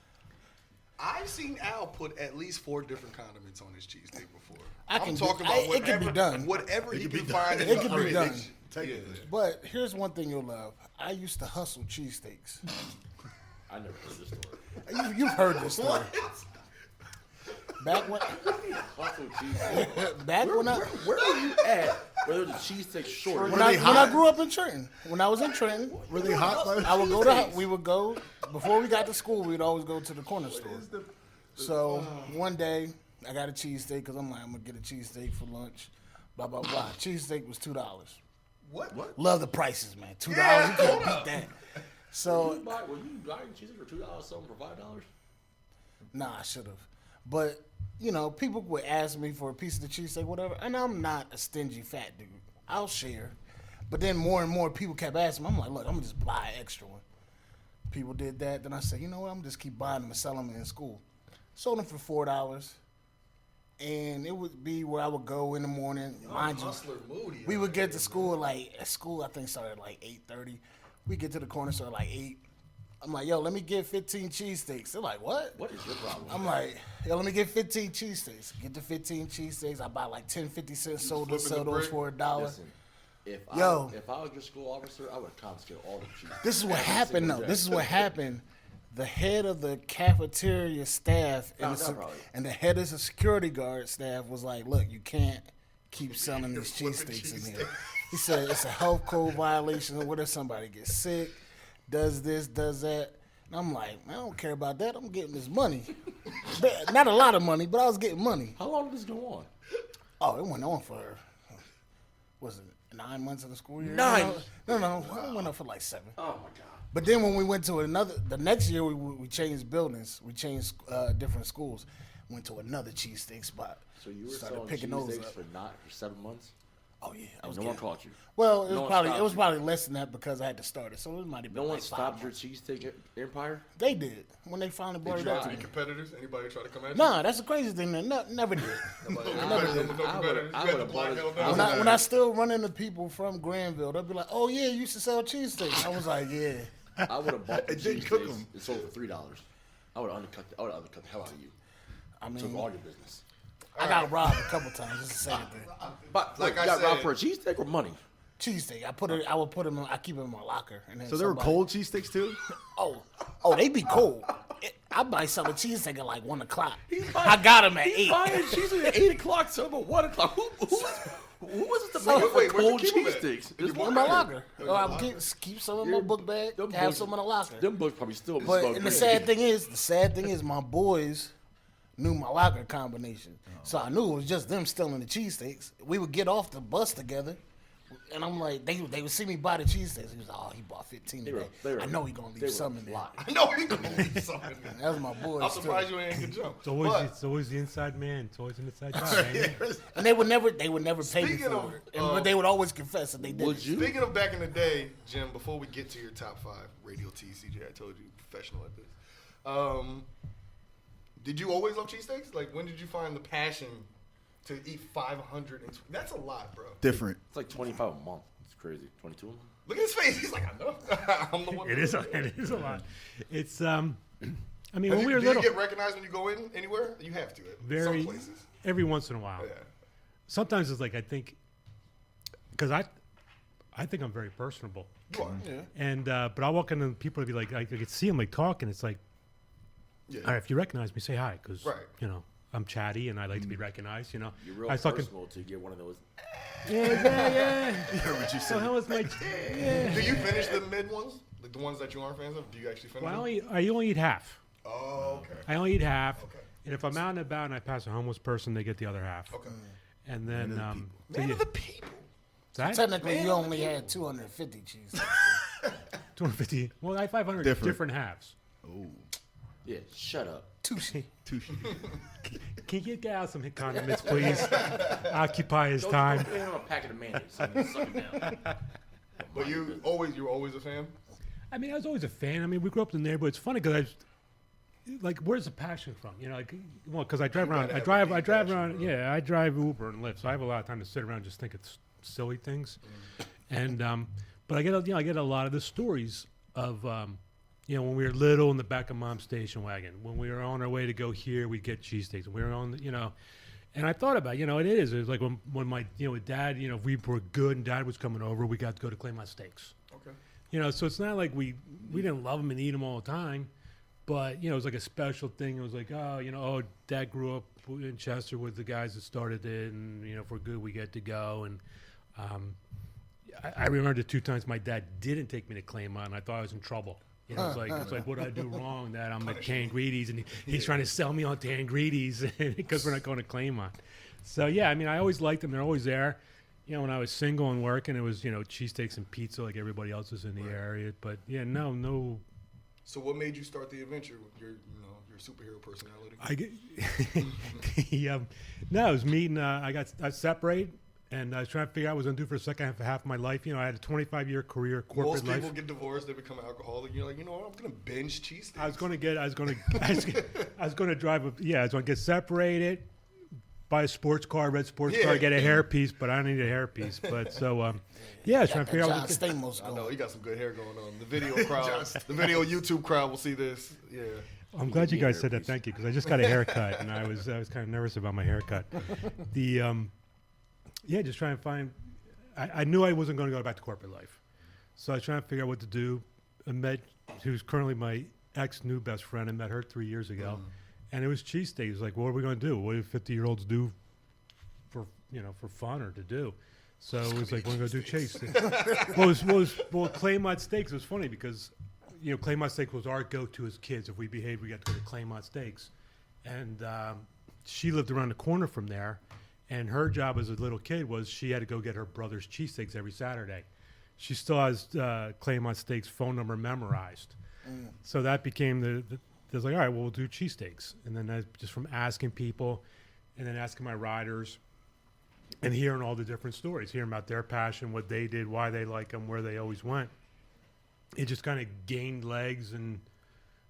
I've seen Al put at least 4 different condiments on his cheesesteak before. I can I'm do- talking about it can be whatever, done. whatever he can be can done. find in It the can be fridge. done. Technically. But here's one thing you'll love. I used to hustle cheesesteaks. I never heard this story. You've heard this story. Back when, Hustle cheesesteak. back when I Where were you at? Where the cheesesteak short? when I grew up in Trenton. When I was in Trenton, Were they hot? I would go to. We would go before we got to school. We'd always go to the corner store. So one day I got a cheesesteak because I'm like, I'm gonna get a cheesesteak for lunch. Blah blah blah. Cheesesteak was $2. What? Love the prices, man. $2. Yeah, You can't hold beat up. that. Were So you buying cheesesteak for $2, something for $5? nah, I should have. But people would ask me for a piece of the cheesesteak, whatever, and I'm not a stingy fat dude. I'll share. But then more and more people kept asking me. I'm like, look, I'm gonna just buy an extra one. People did that. Then I said, you know what? I'm just keep buying them and selling them in school. Sold them for $4. And it would be where I would go in the morning. Mind you, Hustler moody. we would get to school at school I think started at like 8:30. We get to the corner store at like 8. I'm like, yo, let me get 15 cheesesteaks. They're like, what? What is your problem? I'm like, yo, let me get 15 cheesesteaks. Get the 15 cheesesteaks. I buy like 10, 50 cents soda, flipping sell the those brick? for $1. Listen, if I was your school officer, I would have confiscated all the cheese. This is what Every happened, single though. day. This is what happened. The head of the cafeteria staff and the head of the security guard staff was like, look, you can't keep selling these cheesesteaks in here. He said it's a health code violation. What if somebody gets sick, does this, does that? And I'm like, I don't care about that. I'm getting this money. Not a lot of money, but I was getting money. How long did this go on? Oh, it went on for, was it 9 months of the school year? 9? No, it went on for like 7. Oh my god. But then when we went to the next year we changed buildings. We changed different schools. Went to another cheesesteak spot. So you were Started selling picking those cheesesteaks up. for 7 months? Oh yeah, I was No one getting- caught you. Well, No one it stopped was you. probably less than that because I had to start it. So it might have been No one like 5 stopped your months. cheesesteak empire? They did when they finally brought Did it you up have to any me. competitors? Anybody try to come at you? Nah, that's the crazy thing. Never did. No I competitors. would've bought it. When I still run into people from Granville, they'll be like, "Oh yeah, you used to sell cheesesteaks." I was like, "Yeah." I would have bought the It didn't cook cheesesteaks 'em. and sold for $3. I would have undercut the hell out of you. I Took mean, all your business. I got robbed a couple times. It's the same thing. But Like like I you got robbed said- for a cheesesteak or money? Cheesesteak. I would put them. I keep them in my locker. And then So they were somebody- cold cheesesteaks too? Oh, they be cold. I might sell a cheesesteak at like 1 o'clock. I got them at 8. He's buying cheesesteak at 8 o'clock, so about 1 o'clock. Who was it to buy wait, for where'd you cold keep 'em at? cheesesteaks? In your In my locker. Or I'll keep some in my book bag. Them Have books- some in the locker. Them books probably still But smell and the great. sad thing is, my boys knew my locker combination, so I knew it was just them stealing the cheesesteaks. We would get off the bus together, and I'm like, they would see me buy the cheesesteaks. He was like, "Oh, he bought 15 They today. were- I know he gonna they leave were some in there." lying. I know he gonna leave something. That was my boys. I'm too. surprised you ain't get jumped. It's always the inside man. It's always an inside job, man. And they would never pay me Speaking for of, it. But they would always confess that they did. Would you? Speaking of back in the day, Jim, before we get to your top 5 radio T, CJ, I told you, professional at this. Did you always love cheesesteaks? Like, when did you find the passion to eat 500? That's a lot, bro. Different. It's like 25 a month. It's crazy. 22 a month? Look at his face. He's like, I know. I'm the one. It is a lot. It's I mean, Do when we were little, you get recognized when you go in anywhere? You have to. At very some places. every once in a while. Yeah. Sometimes it's like I think, because I think I'm very personable, You are. Yeah. and but I'll walk in and people will be like, I could see them like talking. It's like, Yeah. all right, if you recognize me, say hi, because Right. you know I'm chatty and I like to be recognized. You know, You're real I was talking. personal to get one of those. Yeah. You heard what you So said. how was my? Yeah. Do you finish the mid ones? Like the ones that you aren't fans of? Do you actually finish Well, them? I only eat half. Oh, okay. I only eat half. Okay. And if I'm out and about and I pass a homeless person, they get the other half. Okay. And then, so Man yeah, of the people. that Technically, you only had 250 cheese. 250. Well, I have 500 different halves. Oh, Yeah, shut up. Touche. touche. Can you get out some hit condiments, please? Occupy his time. Don't put on a packet of mayonnaise. Suck it down. But you were always a fan? I mean, I was always a fan. I mean, we grew up in the neighborhood. It's funny because like, where's the passion from? You know, like, well, because I drive around. gotta have a deep passion, around. bro. Yeah, I drive Uber and Lyft, so I have a lot of time to sit around and just think it's silly things. And but I get a lot of the stories of when we were little in the back of Mom's station wagon. When we were on our way to go here, we'd get cheesesteaks. We were on, and I thought about, it is. It was like when my, with Dad, if we were good and Dad was coming over, we got to go to Clay My Steaks. Okay. So it's not like we didn't love them and eat them all the time, but it was like a special thing. It was like, Dad grew up in Chester with the guys that started it, and if we're good, we get to go. And I remember the 2 times my dad didn't take me to Claymont, and I thought I was in trouble. It's like, what did I do wrong that I'm at Tangredy's and he's trying to sell me on Tangredy's because we're not going to Claymont. So yeah, I mean, I always liked them. They're always there. When I was single and working, it was cheesesteaks and pizza like everybody else was in the area. But yeah, no. So what made you start the adventure with your superhero personality? No, it was meeting. I separated, And I was trying to figure out what I was going to do for the second half of my life. You know, I had a 25-year career, corporate Most life. people get divorced, they become alcoholic. You're like, you know what? I'm gonna binge cheesesteaks. I was going to drive a, yeah, I was going to get separated, buy a sports car, red sports car, get a hairpiece, but I don't need a hairpiece. But so, yeah, I was trying to figure out John what Stamos I going. know he got some good hair going on. The video crowd, the video YouTube crowd will see this. Yeah. I'm glad you guys said that. Thank you, because I just got a haircut, and I was kind of nervous about my haircut. Yeah, just trying to find. I knew I wasn't going to go back to corporate life, so I was trying to figure out what to do. I met who's currently my new best friend. I met her 3 years ago, and it was cheesesteaks. It was like, what are we going to do? What do 50-year-olds do for fun or to do? So it was like, we're going to do cheesesteaks. well, Claymont Steaks was funny because. Claymont Steaks was our go-to as kids. If we behaved, we got to go to Claymont Steaks. And she lived around the corner from there. And her job as a little kid was she had to go get her brother's cheesesteaks every Saturday. She still has Claymont Steaks' phone number memorized. So that became it was like, all right, well, we'll do cheesesteaks. And then just from asking people and then asking my riders and hearing all the different stories, hearing about their passion, what they did, why they like them, where they always went. It just kind of gained legs and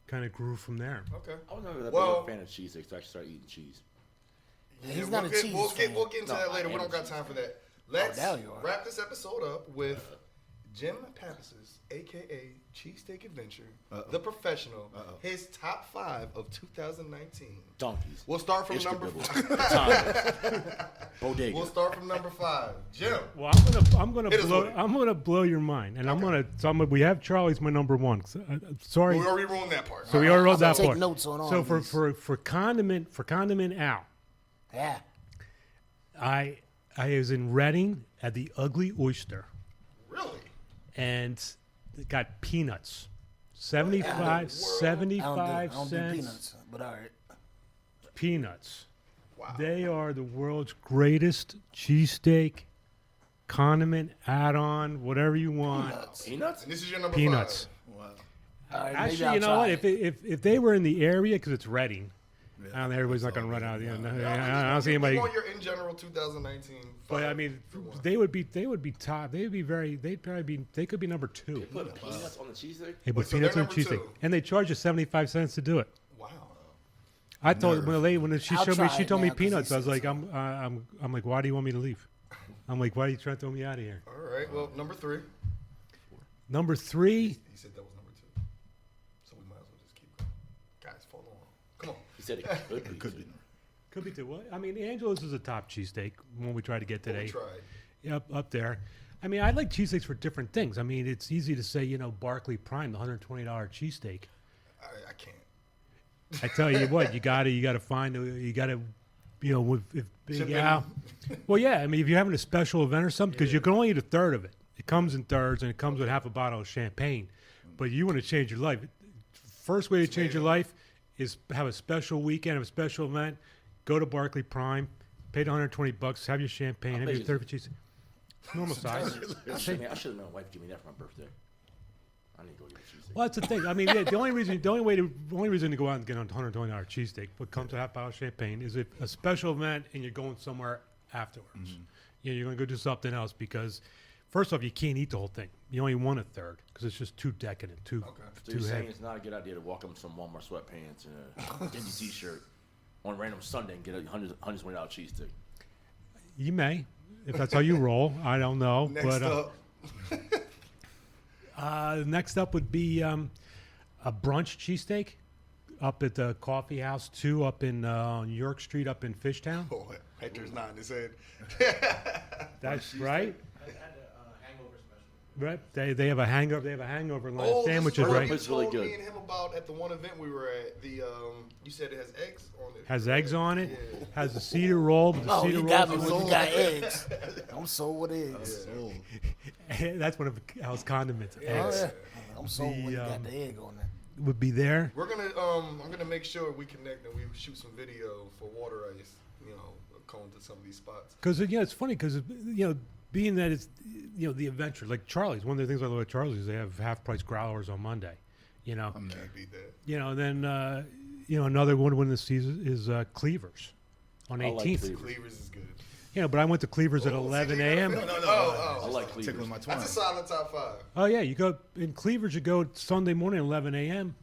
kind of grew from there. Okay. I was never that big of a fan of cheesesteaks. So I actually started eating cheese. He's not a cheese We'll fan. get into that later. We don't got time for that. Let's now you are. wrap this episode up with Jim Pappas's, a.k.a. Cheesesteak Adventure, the professional, his top 5 of 2019. Donkeys. We'll start from Extra number dribbles. 5. Bodega. We'll start from number 5. Jim. Well, I'm gonna blow your mind, and we have Charlie's my number 1. Sorry, We already ruined that part. so we already wrote that take part. notes on all So of these. for condiment out, Yeah. I was in Reading at the Ugly Oyster, Really? and it got peanuts, 75 I don't do cents. peanuts, but all right. Peanuts. Wow. They are the world's greatest cheesesteak condiment add-on, whatever you want. Peanuts? And this is your number Peanuts. 5. Wow. All right, maybe Actually, I'll you know try what? it. If they were in the area, because it's Reading, I don't know, everybody's not going to run out. I don't see anybody. You want your in general 2019. But I mean, they would be top. They could be number 2. Put peanuts on the cheesesteak? They put so peanuts they're on number cheesesteak, 2. and they charge you 75 cents to do it. Wow. I told when she I'll showed me, try she it told me now 'cause peanuts. he I was said like, so. I'm like, why do you want me to leave? I'm like, why are you trying to throw me out of here? All right. Well, number 3. Number 3. He said that was number 2. So we might as well just keep going. Guys, follow along. Come on. He said it could be. Could be. Could be 2. What? I mean, Angelo's is a top cheesesteak. One we tried to get today. We tried. Yep, up there. I mean, I like cheesesteaks for different things. I mean, it's easy to say, Barclay Prime, the $120 cheesesteak. I can't. I tell you what, you gotta find, if Big Chip Al. Well, yeah, I mean, if you're having a special event or something, because you can only eat a third of it. It comes in thirds, and it comes with half a bottle of champagne. But you want to change your life. First way to change your life is have a special weekend, have a special event. Go to Barclay Prime, pay the $120, have your champagne, have your third of cheese. Normal size. I should have known my wife give me that for my birthday. I need to go get a cheesesteak. Well, that's the thing. I mean, yeah, the only reason to go out and get a $120 cheesesteak, what comes with a half bottle of champagne, is if a special event and you're going somewhere afterwards. You're going to go do something else because, first off, you can't eat the whole thing. You only want a third because it's just too decadent, too So you're saying heavy. it's not a good idea to walk up to some Walmart sweatpants and a dingy t-shirt on a random Sunday and get a $120 cheesesteak? You may, if that's how you roll. I don't know. Next up. Next up would be a brunch cheesesteak up at the Coffee House 2 up in York Street up in Fishtown. Oh, Hector's nodding his head. That's right. Right. They have a hangover. They have a hangover line of This sandwiches, is what right? you It's really told good. me and him about at the one event we were at. The you said it has eggs on it. Has eggs on it. Has the cedar roll. But the Oh, cedar you roll. got me when you got eggs. I'm sold with eggs. That's one of Al's condiments. Oh, Eggs yeah. I'm sold when you got the egg on there. would be there. We're gonna I'm gonna make sure we connect and we shoot some video for water ice. Going to some of these spots. Because it's funny because being that it's the adventure like Charlie's. One of the things I love about Charlie's is they have half price growlers on Monday. Can't beat that. Then another one when the season is Cleavers on I like 18th. Cleavers. Cleavers is good. But I went to Cleaver's at 11 a.m. I like Tickling Cleveland. my That's twine. a solid top 5. Oh yeah, you go in Cleaver's. You go Sunday morning at 11 a.m.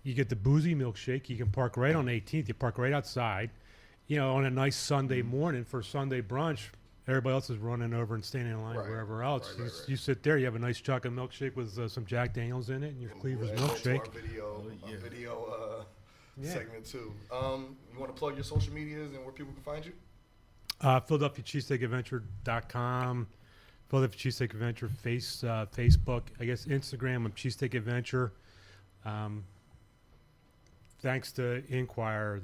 You get the boozy milkshake. You can park right on 18th. You park right outside. On a nice Sunday morning for Sunday brunch. Everybody else is running over and standing in line Right. wherever else. Right. You sit there. You have a nice chocolate milkshake with some Jack Daniels in it, and your Cleaver's We'll add that to milkshake. our video Yeah. segment too. You want to plug your social medias and where people can find you? PhiladelphiaCheesesteakAdventure.com, Philadelphia Cheesesteak Adventure Facebook, I guess Instagram. I'm Cheesesteak Adventure. Thanks to Inquirer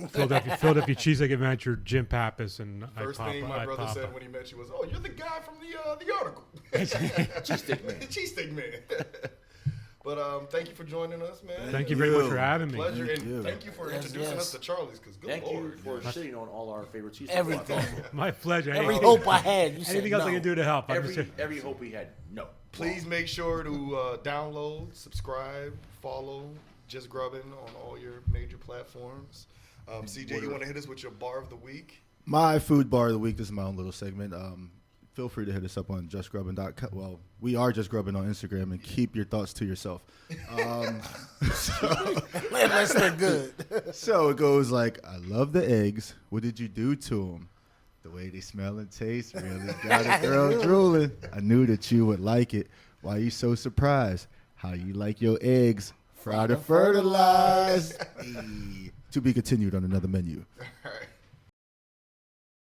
Philadelphia Cheesesteak Adventure, Jim Pappas, and First thing my brother said when he met you was, "Oh, you're the guy from the article, Cheesesteak man. the cheesesteak man." But thank you for joining us, man. Thank you very much for having me. Pleasure, Thank and you. thank you for Yes, introducing yes. us to Charlie's. Because good Thank you lord, for shitting on all our favorite cheesesteaks. Everything. My pleasure. Every Anything- hope I had, you said Anything else no. I can do to help? I'm just- Every hope we had, no. please make sure to download, subscribe, follow Just Grubbin on all your major platforms. CJ, you want to hit us with your bar of the week? My food bar of the week. This is my own little segment. Feel free to hit us up on justgrubbin.com. Well, we are Just Grubbin on Instagram, and keep your thoughts to yourself. Unless they're good. So it goes like, I love the eggs. What did you do to them? The way they smell and taste really got a girl drooling. I knew that you would like it. Why you so surprised? How you like your eggs? Fried or fertilized? To be continued on another menu. All right.